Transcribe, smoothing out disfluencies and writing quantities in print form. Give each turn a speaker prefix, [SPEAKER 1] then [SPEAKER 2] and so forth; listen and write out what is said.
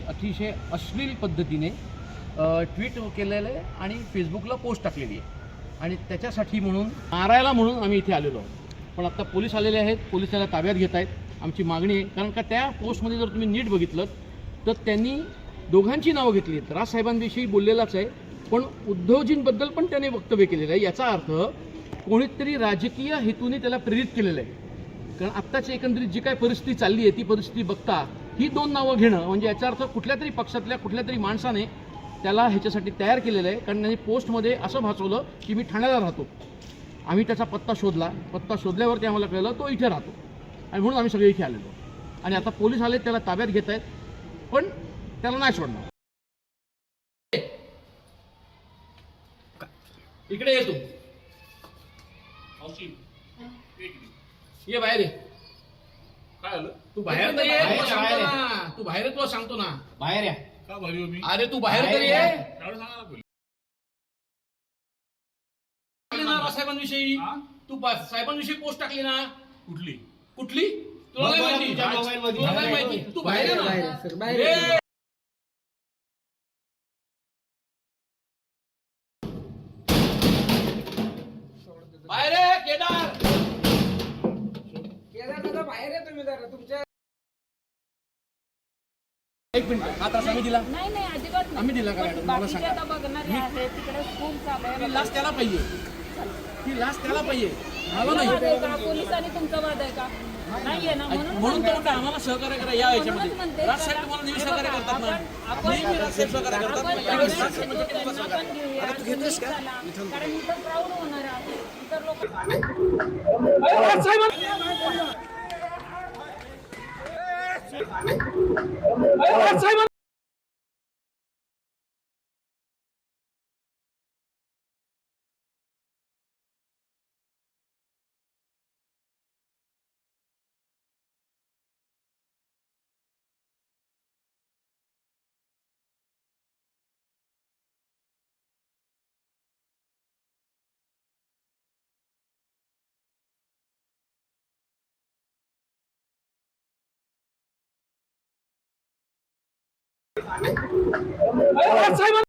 [SPEAKER 1] अतिशय अश्लील पद्धतीने ट्विट केलेलं आहे आणि फेसबुकला पोस्ट टाकलेली आहे आणि त्याच्यासाठी म्हणून मारायला म्हणून आम्ही इथे आलेलो आहोत. पण आता पोलीस आलेले आहेत, पोलीस त्याला ताब्यात घेत आहेत. आमची मागणी आहे, कारण का त्या पोस्टमध्ये जर तुम्ही नीट बघितलं तर त्यांनी दोघांची नावं घेतली आहेत. राजसाहेबांविषयी बोललेलाच आहे, पण उद्धवजींबद्दल पण त्याने वक्तव्य केलेलं आहे. याचा अर्थ कोणीतरी राजकीय हेतूने त्याला प्रेरित केलेलं आहे. कारण आत्ताची एकंदरीत जी काय परिस्थिती चालली आहे ती परिस्थिती बघता ही दोन नावं घेणं म्हणजे याचा अर्थ कुठल्या तरी पक्षातल्या कुठल्या तरी माणसाने त्याला ह्याच्यासाठी तयार केलेलं आहे. कारण त्यांनी पोस्टमध्ये असं भासवलं की मी ठाण्याला राहतो. आम्ही त्याचा पत्ता शोधला, पत्ता शोधल्यावरती आम्हाला कळलं तो इथे राहतो आणि म्हणून आम्ही सगळे इथे आलेलो. आणि आता पोलीस आले, त्याला ताब्यात घेत आहेत, पण त्याला नाही सोडणार. इकडे ये तू, ये बाहेर ये.
[SPEAKER 2] काय झालं?
[SPEAKER 1] तू बाहेर तर ये, तू बाहेर तुला सांगतो ना बाहेर या.
[SPEAKER 2] का भारी हो मी?
[SPEAKER 1] अरे तू बाहेर तर ये.
[SPEAKER 2] त्यावेळेस सांगा ना पहिले.
[SPEAKER 1] साहेबांविषयी तू साहेबांविषयी पोस्ट टाकली ना.
[SPEAKER 2] कुठली?
[SPEAKER 1] कुठली तुला नाही माहिती? तुला नाही माहिती? तू बाहेर ये ना. ये. बाहेर ये, केदार.
[SPEAKER 3] बाहेर आहे तुम्ही जरा तुमच्या.
[SPEAKER 1] एक मिनिट, हा त्रास आम्ही दिला.
[SPEAKER 4] नाही नाही अजिबात नाही.
[SPEAKER 1] आम्ही दिला का मॅडम? मला
[SPEAKER 4] बाकीचे
[SPEAKER 1] सांगा.
[SPEAKER 4] आता बघणारे आहेत, तिकडे स्कूल चालू आहे.
[SPEAKER 1] ती लाच त्याला पाहिजे, ती लाच त्याला पाहिजे. मला
[SPEAKER 4] वाद
[SPEAKER 1] नाही.
[SPEAKER 4] आहे का? पोलिसांनी तुमचा वाद आहे का? नाहीये ना,
[SPEAKER 1] म्हणून तर म्हणतो आम्हाला सहकार्य करा या
[SPEAKER 4] म्हणूनच
[SPEAKER 1] याच्यामध्ये.
[SPEAKER 4] म्हणते,
[SPEAKER 1] राजसाहेब तुम्हाला नेहमी सहकार्य करतात ना. नेहमी राजसाहेब सहकार्य करतात.
[SPEAKER 4] आपण
[SPEAKER 1] यावेळेस
[SPEAKER 4] घेतो,
[SPEAKER 1] राजसाहेब म्हणजे तुम्हाला
[SPEAKER 4] त्यांना
[SPEAKER 1] सहकार्य.
[SPEAKER 4] पण घेऊया. तुम्ही चला. कारण इथं प्राऊड होणार आहे. इतर लोक
[SPEAKER 1] साहेब